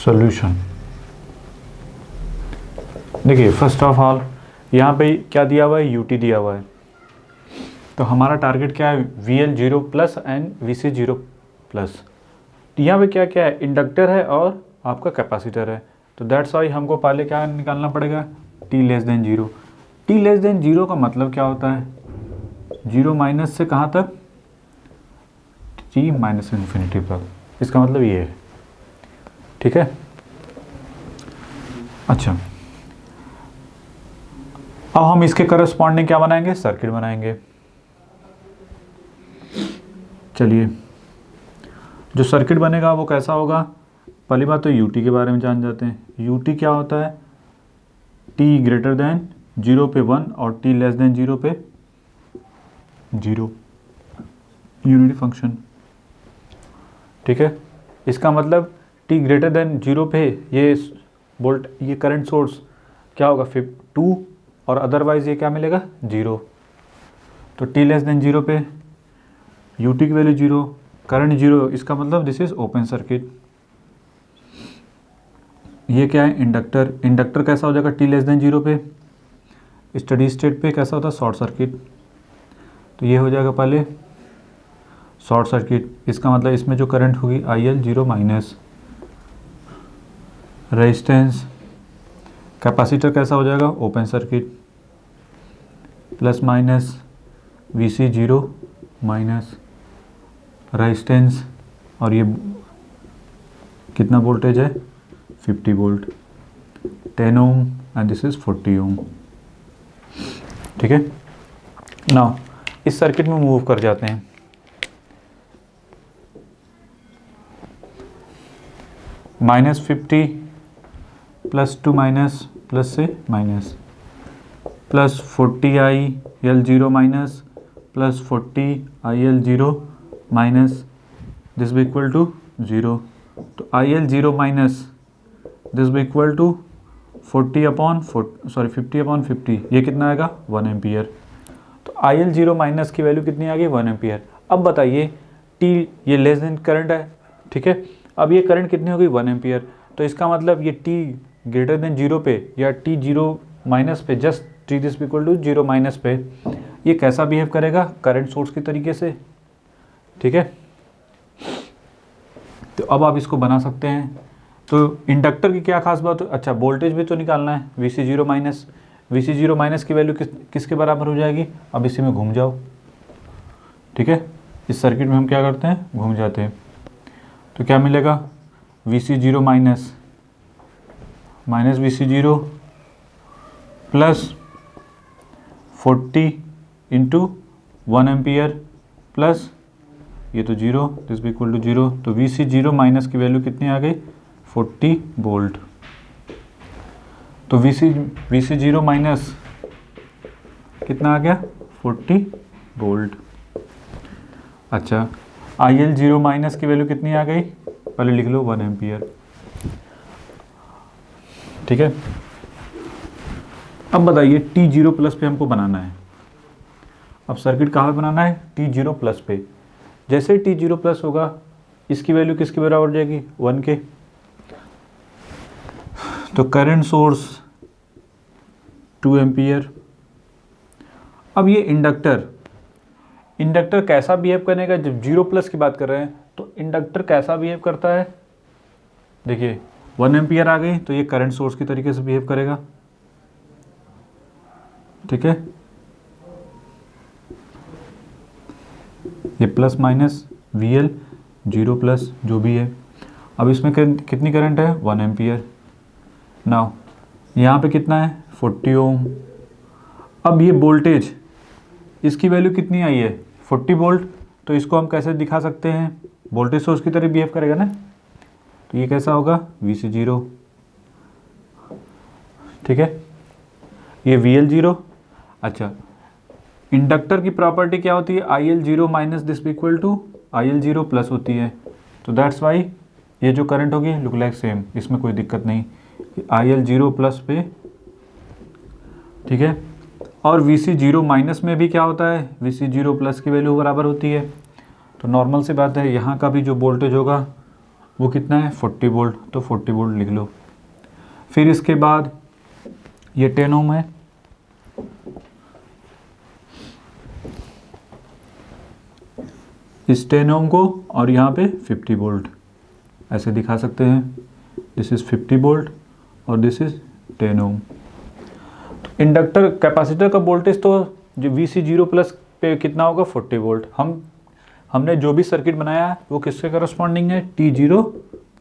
Solution. देखिए first of all यहाँ पे क्या दिया हुआ है, यूटी दिया हुआ है। तो हमारा टारगेट क्या है, VL 0 plus and VC 0 plus. यहाँ पे क्या क्या है, इंडक्टर है और आपका कैपेसिटर है। तो दैट्स वाई हमको पहले क्या निकालना पड़ेगा, t less than 0। t less than 0 का मतलब क्या होता है, 0 माइनस से कहाँ तक, t माइनस इन्फिनिटी तक। इसका मतलब ये है, ठीक है। अच्छा, अब हम इसके करस्पॉन्डिंग क्या बनाएंगे, सर्किट बनाएंगे। चलिए, जो सर्किट बनेगा वो कैसा होगा, पहली बात तो यूटी के बारे में जान जाते हैं। यूटी क्या होता है, t ग्रेटर देन 0 पे 1 और t लेस देन 0 पे 0, यूनिटी फंक्शन, ठीक है। इसका मतलब t ग्रेटर देन 0 पे ये वोल्ट, ये करंट सोर्स क्या होगा, 2, और अदरवाइज ये क्या मिलेगा, 0। तो t लेस देन 0 पे ut की वैल्यू 0, करंट 0, इसका मतलब दिस इज ओपन सर्किट। ये क्या है, इंडक्टर। इंडक्टर कैसा हो जाएगा, t लेस देन 0 पे, स्टडी स्टेट पे कैसा होता है, शॉर्ट सर्किट। तो ये हो जाएगा पहले शॉर्ट सर्किट। इसका मतलब इसमें जो करंट होगी IL 0 माइनस, रेजिस्टेंस, कैपेसिटर कैसा हो जाएगा, open circuit, plus minus VC 0 minus resistance, और ये कितना वोल्टेज है, 50 volt, 10 ohm and this is 40 ओम, ठीक है। नाउ इस सर्किट में मूव कर जाते हैं। -50 प्लस 2 माइनस, प्लस से minus, plus 40 IL 0 minus, plus 40 IL 0 minus, this भी इक्वल टू 0। तो IL 0 माइनस दिस भी इक्वल टू 50 अपॉन 50, ये कितना आएगा, 1 एम्पियर। तो IL 0 माइनस की वैल्यू कितनी आ गई, 1 एम्पियर। अब बताइए t, ये लेस देन करंट है, ठीक है। अब ये करंट कितनी हो गई, 1 एम्पियर। तो इसका मतलब ये t ग्रेटर देन 0 पे या t 0 माइनस पे, just t this equal to 0 minus पे, ये कैसा बिहेव करेगा, करंट सोर्स की तरीके से, ठीक है। तो अब आप इसको बना सकते हैं। तो इंडक्टर की क्या खास बात है, अच्छा वोल्टेज भी तो निकालना है, VC 0 माइनस। VC 0 माइनस की वैल्यू किसके बराबर हो जाएगी, अब इसी में घूम जाओ, ठीक है। इस सर्किट में हम क्या करते हैं, घूम जाते हैं। तो क्या मिलेगा, VC 0 minus VC 0 plus 40 into 1 ampere plus ये तो 0, दिस भी इक्वल टू 0। तो VC 0 माइनस की वैल्यू कितनी आ गई, 40 वोल्ट। तो VC 0 माइनस कितना आ गया, 40 वोल्ट। अच्छा, IL 0 माइनस की वैल्यू कितनी आ गई, पहले लिख लो 1 एम्पियर, ठीक है। अब बताइए t 0 प्लस पे हमको बनाना है। अब सर्किट कहाँ पे बनाना है, t 0 प्लस पे। जैसे ही t 0 प्लस होगा, इसकी वैल्यू किसके बराबर हो जाएगी, 1 के। तो करंट सोर्स 2 एम्पियर। अब ये इंडक्टर कैसा बिहेव करेगा, जब 0 प्लस की बात कर रहे हैं तो इंडक्टर कैसा बिहेव करता है, देखिए 1 एम्पियर आ गई तो ये करंट सोर्स की तरीके से बिहेव करेगा, ठीक है। ये प्लस माइनस VL 0 प्लस जो भी है। अब इसमें कितनी करंट है, 1 एम्पियर। नाउ यहाँ पे कितना है, 40 ओम। अब ये वोल्टेज, इसकी वैल्यू कितनी आई है, 40 वोल्ट। तो इसको हम कैसे दिखा सकते हैं, वोल्टेज सोर्स की तरह बिहेव करेगा ना। तो ये कैसा होगा, VC 0, ठीक है। ये VL 0। अच्छा, इंडक्टर की प्रॉपर्टी क्या होती है, IL 0 minus this equal to IL 0 plus होती है। तो दैट्स वाई ये जो करंट होगी लुक लाइक सेम, इसमें कोई दिक्कत नहीं, IL 0 प्लस पे, ठीक है। और VC 0 माइनस में भी क्या होता है, VC 0 प्लस की वैल्यू बराबर होती है। तो नॉर्मल सी बात है, यहाँ का भी जो वोल्टेज होगा वो कितना है 40 वोल्ट, तो 40 वोल्ट लिख लो। फिर इसके बाद ये 10 ओम है, इस 10 ओम को और यहाँ पे 50 वोल्ट ऐसे दिखा सकते हैं, दिस इज़ 50 वोल्ट और this is 10 ohm. Inductor capacitor का वोल्टेज तो जो VC0 प्लस पे कितना होगा 40 वोल्ट। हमने जो भी सर्किट बनाया है वो किसके करस्पॉन्डिंग है, T0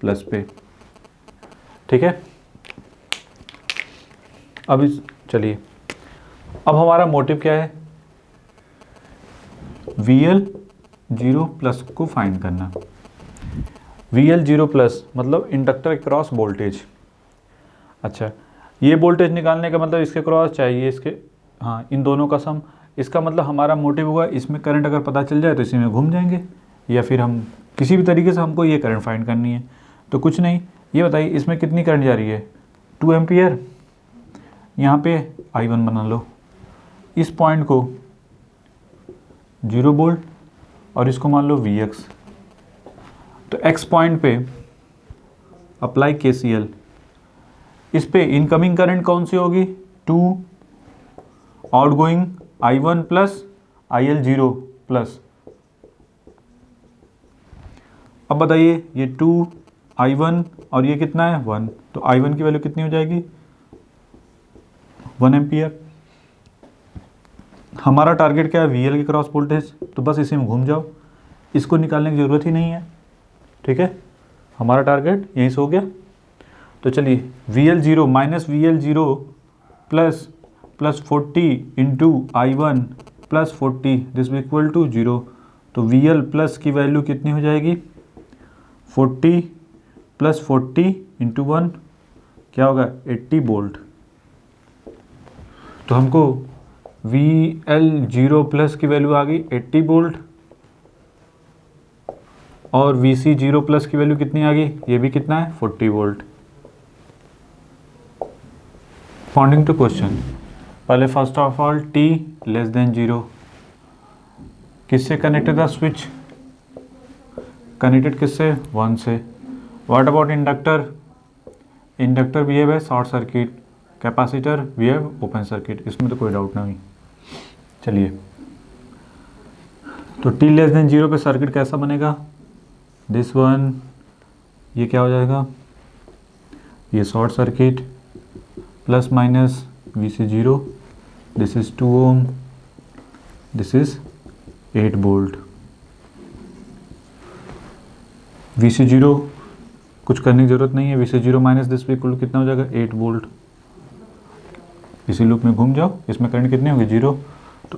प्लस पे, ठीक है। अब चलिए, अब हमारा मोटिव क्या है, VL0 प्लस को फाइंड करना। VL0 प्लस मतलब इंडक्टर क्रॉस वोल्टेज। अच्छा, ये वोल्टेज निकालने का मतलब इसके क्रॉस चाहिए इसके, हाँ इन दोनों का सम। इसका मतलब हमारा मोटिव होगा इसमें करंट अगर पता चल जाए तो इसी में घूम जाएंगे, या फिर हम किसी भी तरीके से हमको ये करंट फाइंड करनी है। तो कुछ नहीं, ये बताइए इसमें कितनी करंट जा रही है 2 एम्पियर। यहाँ पे I1 बना लो, इस पॉइंट को 0 वोल्ट और इसको मान लो Vx। तो X पॉइंट पे अप्लाई KCL, इस पे इनकमिंग करंट कौन सी होगी 2, outgoing I1 plus IL0 plus. अब बताइए ये 2 I1 और ये कितना है 1, तो I1 की वैल्यू कितनी हो जाएगी 1 एम्पियर। हमारा टारगेट क्या है VL की क्रॉस वोल्टेज, तो बस इसी में घूम जाओ, इसको निकालने की ज़रूरत ही नहीं है, ठीक है। हमारा टारगेट यहीं से हो गया। तो चलिए VL0 minus VL0 plus 40 into I1 plus 40 this equal to 0। तो VL प्लस की वैल्यू कितनी हो जाएगी 40 प्लस 40 इंटू 1 क्या होगा 80 वोल्ट। तो हमको VL0 प्लस की वैल्यू आ गई 80 वोल्ट और VC0 प्लस की वैल्यू कितनी आ गई, ये भी कितना है 40 वोल्ट। अकॉर्डिंग टू क्वेश्चन, पहले first of all T less than 0 किससे कनेक्टेड था स्विच, कनेक्टेड किससे 1 से। What about inductor, inductor behave है short circuit, capacitor behave open circuit, इसमें तो कोई डाउट नहीं। चलिए, तो T लेस देन 0 पे सर्किट कैसा बनेगा, दिस वन, ये क्या हो जाएगा, ये short circuit plus minus VC0, this is 2 ohm, this is 8 volt. VC0 कुछ करने की जरूरत नहीं है, VC0 माइनस दिस भी इक्वल कितना हो जाएगा 8 वोल्ट। इसी लूप में घूम जाओ, इसमें करंट कितनी होगी 0। तो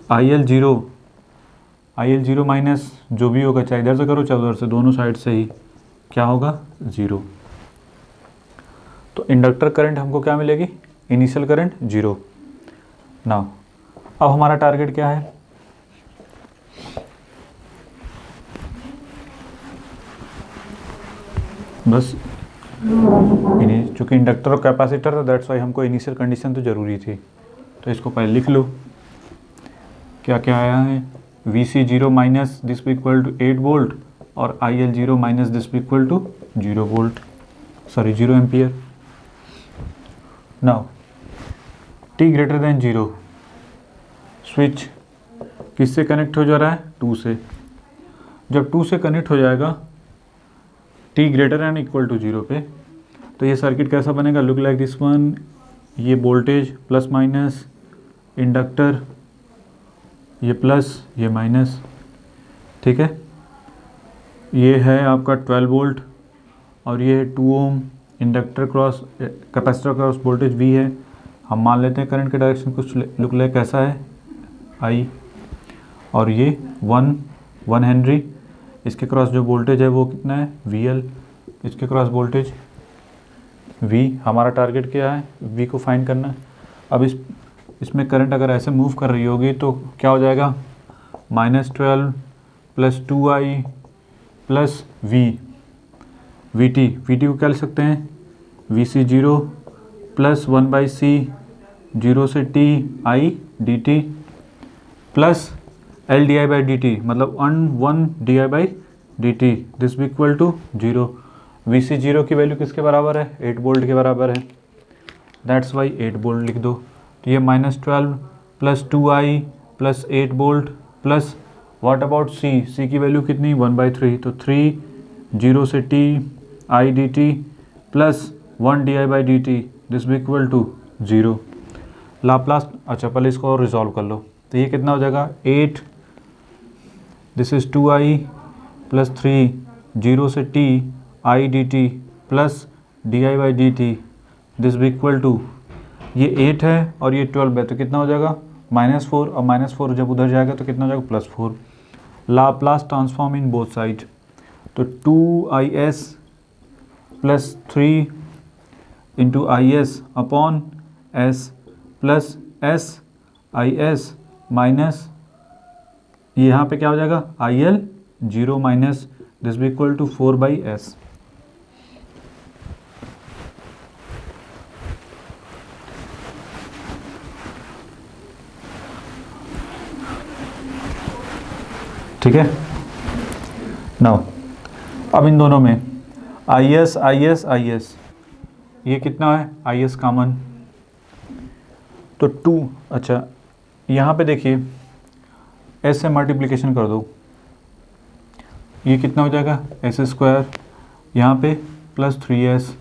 IL0 माइनस जो भी होगा, चाहे इधर से करो चाहे उधर से, दोनों साइड से ही क्या होगा 0। तो इंडक्टर करंट हमको क्या मिलेगी, इनिशियल करंट 0। नाउ अब हमारा टारगेट क्या है, बस चूँकि इंडक्टर और कैपेसिटर था दैट्स वाई हमको इनिशियल कंडीशन तो ज़रूरी थी। तो इसको पहले लिख लो, क्या क्या आया है, VC0 माइनस दिस भी इक्वल टू 8 वोल्ट और IL0 माइनस दिस भी equal to 0 volt, sorry 0 ampere. Now T greater than 0 switch किससे कनेक्ट हो जा रहा है 2 से। जब 2 से कनेक्ट हो जाएगा T greater and equal to 0 पे, तो ये सर्किट कैसा बनेगा, लुक लाइक दिस वन। ये वोल्टेज प्लस माइनस, इंडक्टर ये प्लस ये माइनस, ठीक है। ये है आपका 12 वोल्ट और ये है 2 ohm, inductor cross capacitor cross voltage V है। हम मान लेते हैं करंट के डायरेक्शन कुछ लुक लाइक कैसा है I, और ये 1 हेनरी, इसके क्रॉस जो वोल्टेज है वो कितना है VL, इसके क्रॉस वोल्टेज V। हमारा टारगेट क्या है V को फाइंड करना है। अब इसमें करंट अगर ऐसे मूव कर रही होगी तो क्या हो जाएगा -12 प्लस 2I प्लस VT को क्या लिख सकते हैं VC0 प्लस 1/C 0 से T I dt plus LdI/dt मतलब 1 di/dt दिस भी इक्वल टू 0। VC0 की वैल्यू किसके बराबर है, 8 वोल्ट के बराबर है, दैट्स वाई 8 वोल्ट लिख दो। तो ये -12 + 2i + 8 volt plus what about C की वैल्यू कितनी, 1/3, तो 3 0 से t i dt plus 1 di/dt, this भी इक्वल टू 0। लाप्लास, अच्छा पहले इसको और रिजॉल्व कर लो, तो ये कितना हो जाएगा, 8 दिस इज 2i प्लस 3 0 से t i dt plus di/dt, this भी इक्वल टू, ये 8 है और ये 12 है, तो कितना हो जाएगा, -4, और -4 जब उधर जाएगा तो कितना हो जाएगा, +4। Laplace transform in both side, तो 2is plus 3 into is upon s plus s is minus, ये यहाँ पे क्या हो जाएगा, IL 0 माइनस, दिस भी इक्वल टू 4/s। ठीक है, नाउ अब इन दोनों में IS ये कितना है, IS कॉमन, तो 2, अच्छा यहाँ पे देखिए s से मल्टीप्लिकेशन कर दो, ये कितना हो जाएगा, s², यहाँ पे प्लस 3s,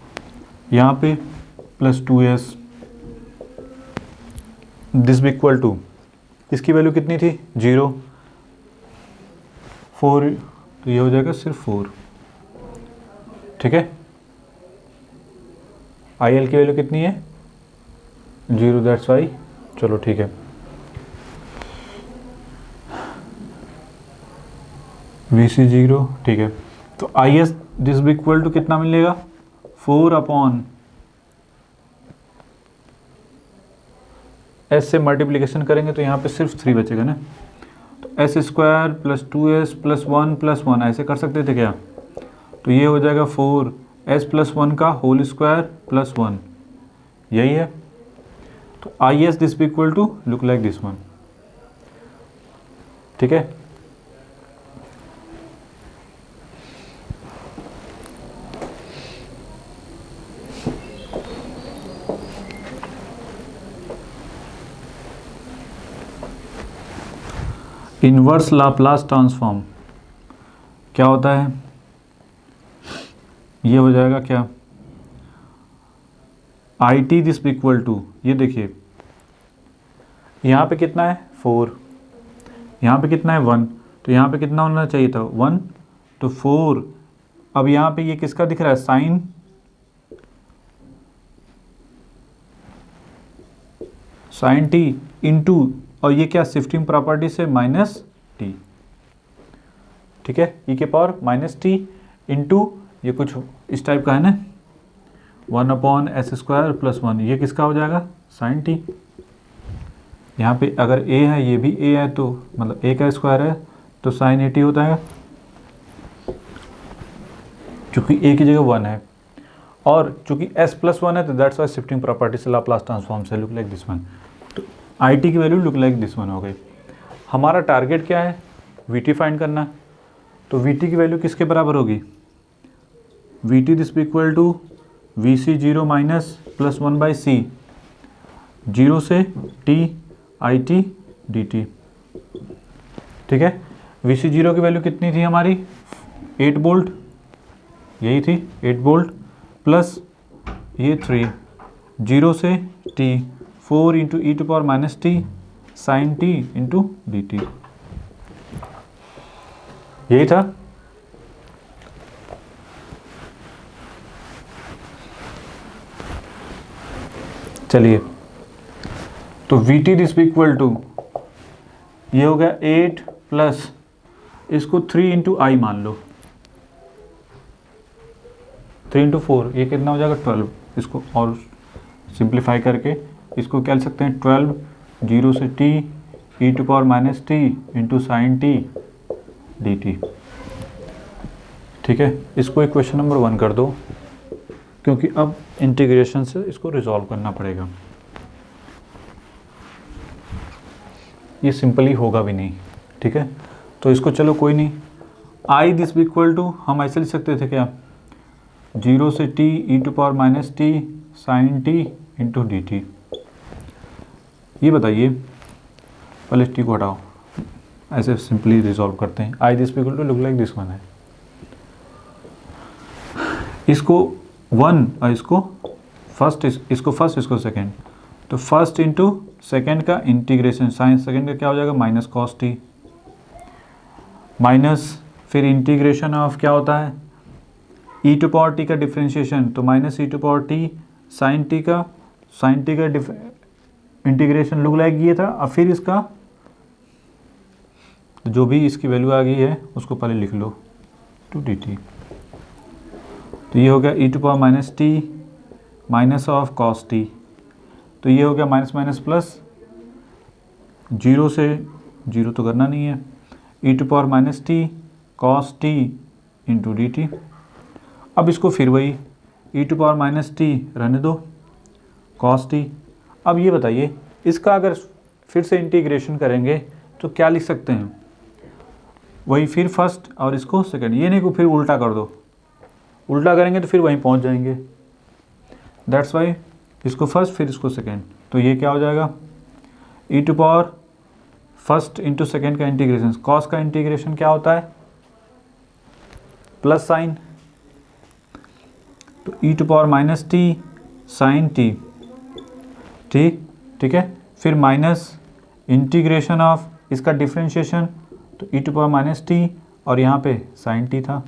यहाँ पे प्लस 2s, दिस भी इक्वल टू, इसकी वैल्यू कितनी थी, 0, 4, तो ये हो जाएगा सिर्फ 4। ठीक है, IL की वैल्यू कितनी है, 0, दैट्स वाई, चलो ठीक है, VC0, ठीक है, तो IS दिस भी इक्वल टू कितना मिलेगा, 4 अपॉन s से मल्टीप्लिकेशन करेंगे तो यहाँ पे सिर्फ 3 बचेगा ना, तो s² plus 2s plus 1 plus 1 ऐसे कर सकते थे क्या, तो ये हो जाएगा 4s प्लस 1 का होल स्क्वायर प्लस 1, यही है, तो IS दिस भी equal to look like this one. ठीक है, इनवर्स लाप्लास ट्रांसफॉर्म क्या होता है, ये हो जाएगा क्या, IT दिस इक्वल टू, ये देखिए यहाँ पे कितना है 4, यहाँ पे कितना है 1, तो यहाँ पे कितना होना चाहिए था 1, तो 4, अब यहाँ पे ये किसका दिख रहा है, साइन t इंटू, और ये क्या शिफ्टिंग प्रॉपर्टी से -t, ठीक है, e के पावर -t इंटू, ये कुछ इस टाइप का है ना, 1 अपॉन s² प्लस 1, ये किसका हो जाएगा, साइन t। यहाँ पे अगर a है, ये भी a है, तो मतलब a का स्क्वायर है, तो साइन 80 होता है, चूँकि a की जगह 1 है, और चूँकि s प्लस 1 है, तो दैट्स वाई शिफ्टिंग प्रॉपर्टी से लाप्लास ट्रांसफॉर्म से लुक लाइक दिस वन, तो IT की value look like this one हो गई। हमारा टारगेट क्या है, VT फाइंड करना, तो VT की वैल्यू किसके बराबर होगी, VT this equal to VC0 minus plus 1/c, 0 से t IT dt। ठीक है, VC0 की वैल्यू कितनी थी हमारी, 8 वोल्ट, यही थी 8 वोल्ट, प्लस ये 3, 0 से t, 4 into e⁻t sine t into dt, यही था। चलिए, तो VT दिस इक्वल टू, ये हो गया 8 प्लस, इसको 3 इंटू आई मान लो, 3 इंटू 4, ये कितना हो जाएगा 12, इसको और सिंप्लीफाई करके इसको क्या लिख सकते हैं, 12, 0 से t e⁻t into sine t dt। ठीक है, इसको इक्वेशन नंबर 1 कर दो, क्योंकि अब इंटीग्रेशन से इसको रिजॉल्व करना पड़ेगा, ये सिंपली होगा भी नहीं। ठीक है, तो इसको चलो कोई नहीं, I दिस इक्वल टू, हम ऐसे लिख सकते थे क्या, 0 से t e to power minus T sine T into D T. ये बताइए, पहले टी को हटाओ, ऐसे सिंपली रिजॉल्व करते हैं। I this equal to look like this one है, इसको वन और इसको फर्स्ट, इसको फर्स्ट इसको सेकेंड, तो फर्स्ट इंटू सेकेंड का इंटीग्रेशन, साइन सेकेंड का क्या हो जाएगा माइनस कॉस टी, माइनस फिर इंटीग्रेशन ऑफ क्या होता है ई टू पावर टी का डिफ्रेंशिएशन, तो minus E to power T sine T का इंटीग्रेशन लुक लाइक ये था। अब फिर इसका जो भी इसकी वैल्यू आ गई है उसको पहले लिख लो टू डी टी, तो ये हो गया E to power minus T minus of cos T, तो ये हो गया माइनस माइनस प्लस, जीरो से जीरो तो करना नहीं है, E to power minus T cos T into D T. अब इसको फिर वही E to power minus T रहने दो कॉस टी। अब ये बताइए, इसका अगर फिर से इंटीग्रेशन करेंगे तो क्या लिख सकते हैं, वही फिर फर्स्ट और इसको सेकंड, ये नहीं को फिर उल्टा कर दो, उल्टा करेंगे तो फिर वहीं पहुंच जाएंगे, दैट्स वाई इसको फर्स्ट फिर इसको सेकंड, तो ये क्या हो जाएगा e to power first into second का इंटीग्रेशन, कॉस का इंटीग्रेशन क्या होता है प्लस साइन, तो e to power minus T sine t, ठीक है, फिर माइनस इंटीग्रेशन ऑफ इसका डिफ्रेंशिएशन, तो e to power minus t और यहाँ पे साइन टी था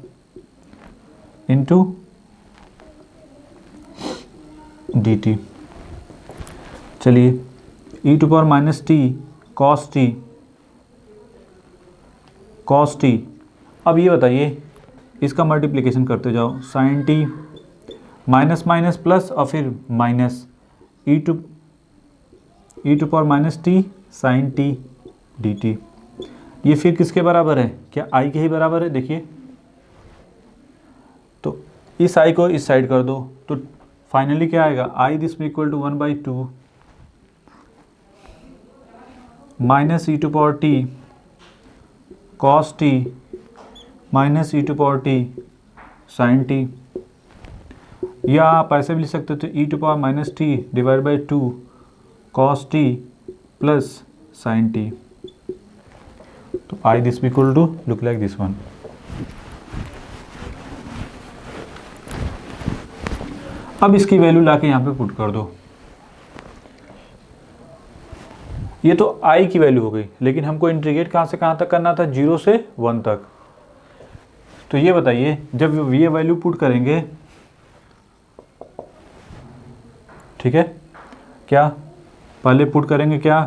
इंटू डी टी। चलिए e to power minus T cos t, अब ये बताइए इसका मल्टीप्लिकेशन करते जाओ, sine t minus minus plus और फिर minus E to power minus T sine T D T, ये फिर किसके बराबर है, क्या आई के ही बराबर है, देखिए तो इस आई को इस साइड कर दो, तो फाइनली क्या आएगा I this equal to 1/2 minus E to power T cos T minus E to power T sine t, या आप ऐसे भी लिख सकते हो, तो e to power minus t divide by 2 cos T plus sine t, तो I this equal to look like this one. अब इसकी वैल्यू लाके यहाँ पे पुट कर दो, ये तो आई की वैल्यू हो गई, लेकिन हमको इंटीग्रेट कहाँ से कहाँ तक करना था, 0 से 1 तक, तो ये बताइए जब ये वैल्यू पुट करेंगे, ठीक है, क्या पहले पुट करेंगे क्या,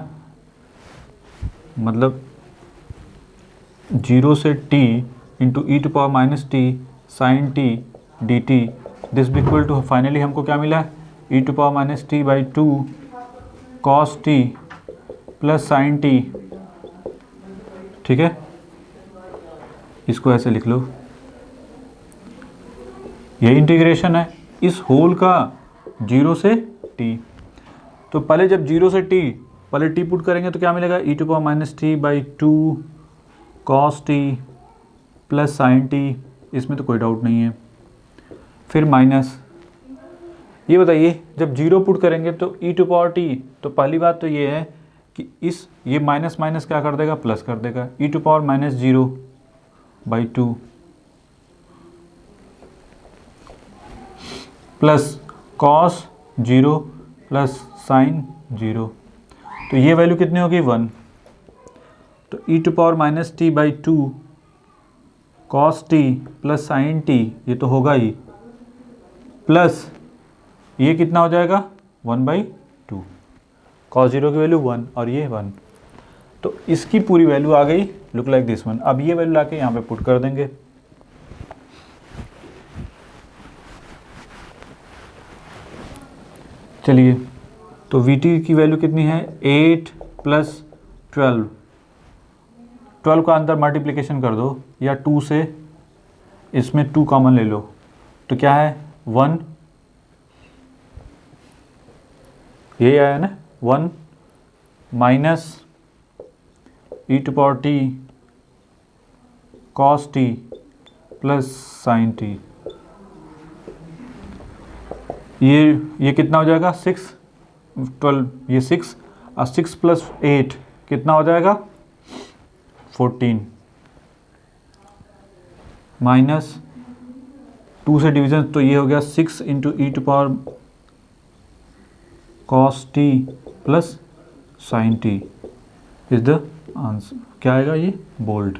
मतलब 0 से t into e to power minus T sine T D t, this equal to finally हमको क्या मिला e to power minus t by 2 cos T plus sine t, ठीक है, इसको ऐसे लिख लो, ये इंटीग्रेशन है इस होल का 0 से t, तो पहले जब 0 से t पहले t पुट करेंगे तो क्या मिलेगा e to power minus t by 2 cos T plus sine t, इसमें तो कोई डाउट नहीं है, फिर माइनस, ये बताइए जब 0 पुट करेंगे तो ई टू पावर टी, तो पहली बात तो ये है कि ये माइनस माइनस क्या कर देगा प्लस कर देगा, e to power minus 0 by 2 plus cos 0 plus sine 0, तो ये वैल्यू कितनी होगी 1, तो e to power minus t by 2 cos T plus sine T, ये तो होगा ही, प्लस ये कितना हो जाएगा 1/2, कॉस 0 की वैल्यू 1 और ये 1, तो इसकी पूरी वैल्यू आ गई लुक लाइक दिस वन। अब ये वैल्यू लाके यहाँ पे पुट कर देंगे, चलिए तो वी टी की वैल्यू कितनी है 8 प्लस 12 का अंदर मल्टीप्लिकेशन कर दो, या 2 से इसमें 2 कॉमन ले लो, तो क्या है 1, यही आया ना 1 minus E to power T cos T plus sine T, ये कितना हो जाएगा 6, 12, ये 6 और 6 + 8 कितना हो जाएगा 14, माइनस 2 से डिवीजन तो ये हो गया 6 × e⁻ cos t + sin t is the answer. क्या आएगा ये बोल्ड।